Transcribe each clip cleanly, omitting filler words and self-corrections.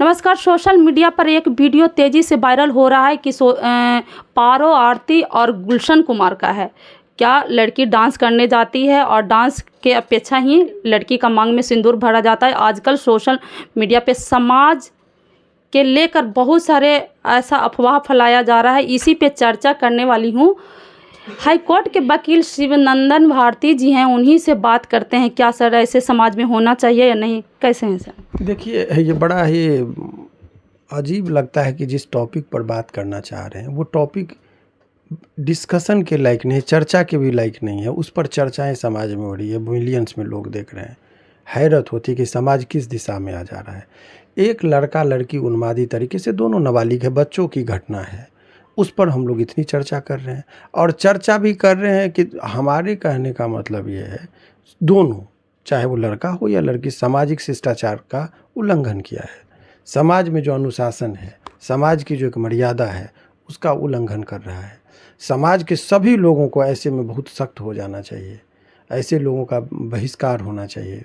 नमस्कार। Social media पर एक वीडियो तेजी से वायरल हो रहा है कि पारो आरती और गुलशन कुमार का है। क्या लड़की डांस करने जाती है और डांस के अपेक्षा ही लड़की का मांग में सिंदूर भरा जाता है। आजकल सोशल मीडिया पे समाज के लेकर बहुत सारे ऐसा अफवाह फैलाया जा रहा है। इसी पे चर्चा करने वाली हूँ। हाईकोर्ट के वकील शिवनंदन भारती जी हैं, उन्हीं से बात करते हैं। क्या सर ऐसे समाज में होना चाहिए या नहीं, कैसे हैं सर? देखिए, ये बड़ा ही अजीब लगता है कि जिस टॉपिक पर बात करना चाह रहे हैं वो टॉपिक डिस्कशन के लायक नहीं है, चर्चा के भी लायक नहीं है। उस पर चर्चाएं समाज में हो रही है, मिलियंस में लोग देख रहे हैं। हैरत होती है कि समाज किस दिशा में आ जा रहा है। एक लड़का लड़की उन्मादी तरीके से, दोनों नाबालिग है, बच्चों की घटना है, उस पर हम लोग इतनी चर्चा कर रहे हैं। और चर्चा भी कर रहे हैं कि हमारे कहने का मतलब ये है, दोनों, चाहे वो लड़का हो या लड़की, सामाजिक शिष्टाचार का उल्लंघन किया है। समाज में जो अनुशासन है, समाज की जो एक मर्यादा है, उसका उल्लंघन कर रहा है। समाज के सभी लोगों को ऐसे में बहुत सख्त हो जाना चाहिए, ऐसे लोगों का बहिष्कार होना चाहिए।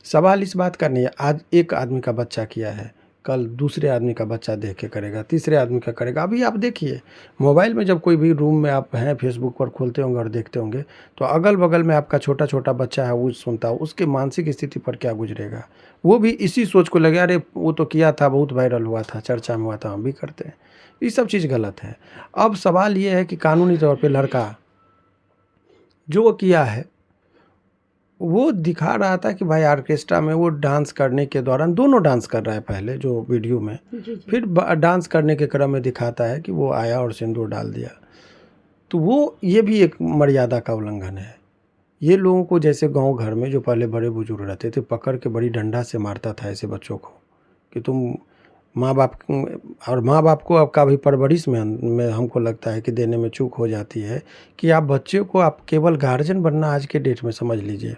सवाल इस बात का नहीं है, आज एक आदमी का बच्चा किया है, कल दूसरे आदमी का बच्चा देख के करेगा, तीसरे आदमी का करेगा। अभी आप देखिए, मोबाइल में जब कोई भी रूम में आप हैं, फेसबुक पर खोलते होंगे और देखते होंगे, तो अगल बगल में आपका छोटा छोटा बच्चा है, वो सुनता हो, उसके मानसिक स्थिति पर क्या गुजरेगा। वो भी इसी सोच को लगे, अरे वो तो किया था, बहुत वायरल हुआ था, चर्चा में हुआ था, हम भी करते हैं। ये सब चीज़ गलत है। अब सवाल ये है कि कानूनी तौर पे लड़का जो किया है वो दिखा रहा था कि भाई ऑर्केस्ट्रा में वो डांस करने के दौरान, दोनों डांस कर रहा है पहले जो वीडियो में, फिर डांस करने के क्रम में दिखाता है कि वो आया और सिंदूर डाल दिया। तो वो ये भी एक मर्यादा का उल्लंघन है। ये लोगों को, जैसे गांव घर में जो पहले बड़े बुजुर्ग रहते थे, पकड़ के बड़ी डंडा से मारता था ऐसे बच्चों को कि तुम माँ बाप, और माँ बाप को आपका भी परवरिश में हमको लगता है कि देने में चूक हो जाती है कि आप बच्चे को, आप केवल गार्जियन बनना आज के डेट में समझ लीजिए,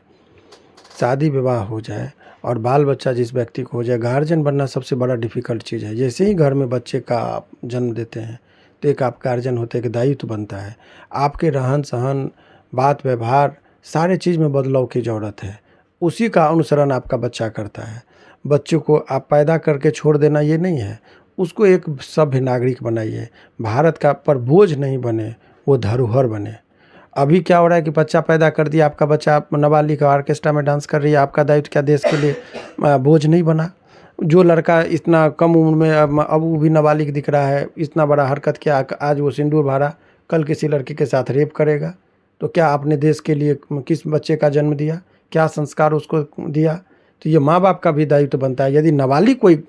शादी विवाह हो जाए और बाल बच्चा जिस व्यक्ति को हो जाए, गार्जियन बनना सबसे बड़ा डिफ़िकल्ट चीज़ है। जैसे ही घर में बच्चे का आप जन्म देते हैं तो एक आप गार्जियन होते हैं कि दायित्व बनता है। आपके रहन सहन, बात व्यवहार, सारे चीज़ में बदलाव की ज़रूरत है। उसी का अनुसरण आपका बच्चा करता है। बच्चे को आप पैदा करके छोड़ देना ये नहीं है, उसको एक सभ्य नागरिक बनाइए। भारत का पर बोझ नहीं बने, वो धरोहर बने। अभी क्या हो रहा है कि बच्चा पैदा कर दिया, आपका बच्चा नाबालिग ऑर्केस्ट्रा में डांस कर रही है, आपका दायित्व क्या देश के लिए बोझ नहीं बना? जो लड़का इतना कम उम्र में अब वो भी नाबालिग दिख रहा है, इतना बड़ा हरकत किया, आज वो सिंदूर भरा, कल किसी लड़की के साथ रेप करेगा, तो क्या आपने देश के लिए किस बच्चे का जन्म दिया, क्या संस्कार उसको दिया? तो ये माँ बाप का भी दायित्व बनता है। यदि नाबालिग कोई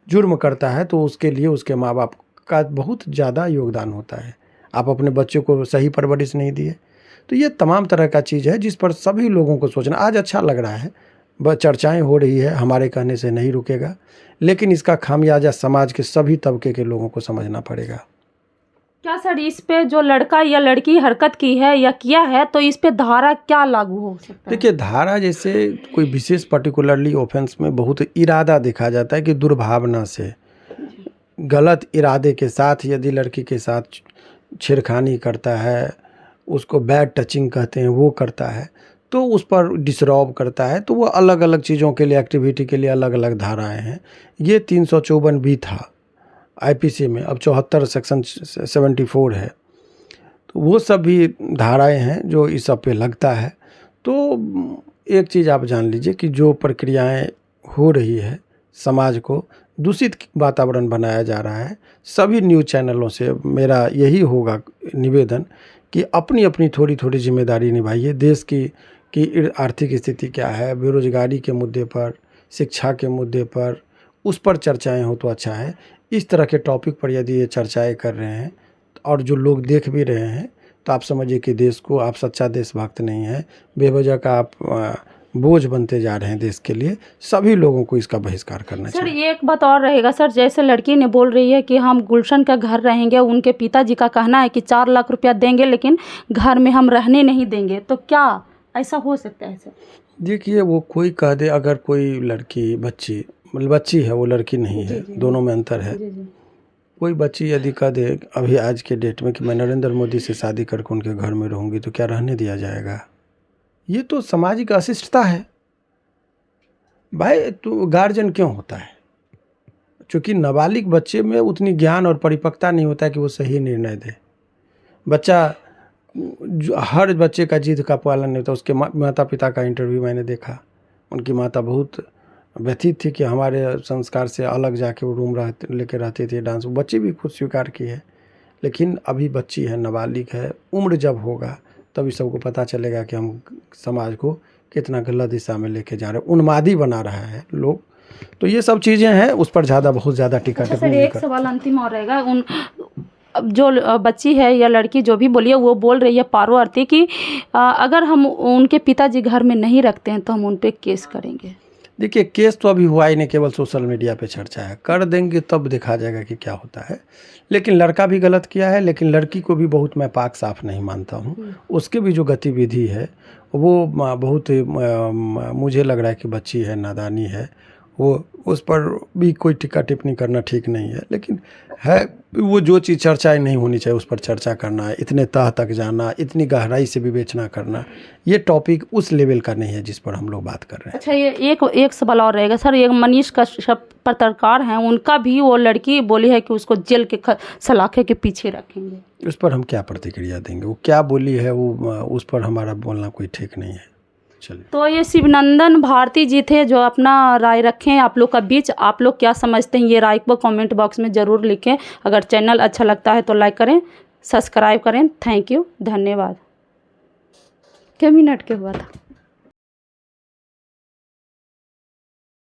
जुर्म करता है तो उसके लिए उसके माँ बाप का बहुत ज़्यादा योगदान होता है। आप अपने बच्चों को सही परवरिश नहीं दिए, तो ये तमाम तरह का चीज़ है जिस पर सभी लोगों को सोचना। आज अच्छा लग रहा है, चर्चाएं हो रही है, हमारे कहने से नहीं रुकेगा, लेकिन इसका खामियाजा समाज के सभी तबके के लोगों को समझना पड़ेगा। क्या सर इस पे जो लड़का या लड़की हरकत की है या किया है, तो इस पे धारा क्या लागू हो सकता है? देखिए, धारा जैसे कोई विशेष पर्टिकुलरली ऑफेंस में बहुत इरादा देखा जाता है कि दुर्भावना से, गलत इरादे के साथ यदि लड़की के साथ छेड़खानी करता है, उसको बैड टचिंग कहते हैं, वो करता है, तो उस पर डिसरॉब करता है, तो वो अलग अलग चीज़ों के लिए, एक्टिविटी के लिए अलग अलग धाराएं हैं। ये 354 बी था आईपीसी में, अब 74 सेक्शन 74 है, तो वो सब भी धाराएं हैं जो इस सब पे लगता है। तो एक चीज़ आप जान लीजिए कि जो प्रक्रियाएं हो रही है, समाज को दूषित वातावरण बनाया जा रहा है। सभी न्यूज़ चैनलों से मेरा यही होगा निवेदन कि अपनी अपनी थोड़ी थोड़ी जिम्मेदारी निभाइए। देश की आर्थिक स्थिति क्या है, बेरोजगारी के मुद्दे पर, शिक्षा के मुद्दे पर, उस पर चर्चाएं हो तो अच्छा है। इस तरह के टॉपिक पर यदि ये चर्चाएं कर रहे हैं और जो लोग देख भी रहे हैं, तो आप समझिए कि देश को, आप सच्चा देशभक्त नहीं है, बेवजह का आप बोझ बनते जा रहे हैं देश के लिए। सभी लोगों को इसका बहिष्कार करना चाहिए। सर ये एक बात और रहेगा सर, जैसे लड़की ने बोल रही है कि हम गुलशन का घर रहेंगे, उनके पिताजी का कहना है कि 4 लाख रुपया देंगे लेकिन घर में हम रहने नहीं देंगे, तो क्या ऐसा हो सकता है सर? देखिए, वो कोई कह दे, अगर कोई लड़की, बच्ची, मतलब बच्ची है, वो लड़की नहीं है, दोनों में अंतर है। कोई बच्ची यदि कह दे अभी आज के डेट में कि मैं नरेंद्र मोदी से शादी करके उनके घर में रहूँगी, तो क्या रहने दिया जाएगा? ये तो सामाजिक अशिष्टता है। भाई, तो गार्जियन क्यों होता है? चूँकि नाबालिग बच्चे में उतनी ज्ञान और परिपक्वता नहीं होता है कि वो सही निर्णय दे। बच्चा हर बच्चे का जिद का पालन नहीं होता। उसके माता पिता का इंटरव्यू मैंने देखा, उनकी माता बहुत व्यथित थी कि हमारे संस्कार से अलग जाके वो रूम लेके रहते थे डांस। बच्चे भी खुद स्वीकार किए हैं, लेकिन अभी बच्ची है, नाबालिग है। उम्र जब होगा तभी सबको पता चलेगा कि हम समाज को कितना गलत दिशा में लेके जा रहे हैं, उन्मादी बना रहा है लोग। तो ये सब चीज़ें हैं, उस पर बहुत ज़्यादा टीका अच्छा टिप्पणी सर, नहीं एक कर। सवाल अंतिम और रहेगा। अब जो बच्ची है या लड़की जो भी बोली है, वो बोल रही है पारो आरती कि अगर हम उनके पिताजी घर में नहीं रखते हैं तो हम उन पे केस करेंगे। देखिए, केस तो अभी हुआ ही नहीं, केवल सोशल मीडिया पे चर्चा है। कर देंगे तब देखा जाएगा कि क्या होता है। लेकिन लड़का भी गलत किया है, लेकिन लड़की को भी बहुत मैं पाक साफ नहीं मानता हूँ। उसके भी जो गतिविधि है वो बहुत मुझे लग रहा है कि बच्ची है, नादानी है। वो उस पर भी कोई टीका टिप्पणी करना ठीक नहीं है। लेकिन है वो जो चीज़ चर्चाएं नहीं होनी चाहिए उस पर चर्चा करना है, इतने तह तक जाना, इतनी गहराई से विवेचना करना, ये टॉपिक उस लेवल का नहीं है जिस पर हम लोग बात कर रहे हैं। अच्छा, ये एक सवाल और रहेगा सर। एक मनीष कश्यप पत्रकार हैं, उनका भी वो लड़की बोली है कि उसको जेल के सलाखे के पीछे रखेंगे। उस पर हम क्या प्रतिक्रिया देंगे? वो क्या बोली है वो, उस पर हमारा बोलना कोई ठीक नहीं है। चलिए, तो ये शिवनंदन भारती जी थे जो अपना राय रखें आप लोग का बीच। आप लोग क्या समझते हैं, ये राय को कमेंट बॉक्स में ज़रूर लिखें। अगर चैनल अच्छा लगता है तो लाइक करें, सब्सक्राइब करें। थैंक यू, धन्यवाद। क्या मिनट के हुआ था?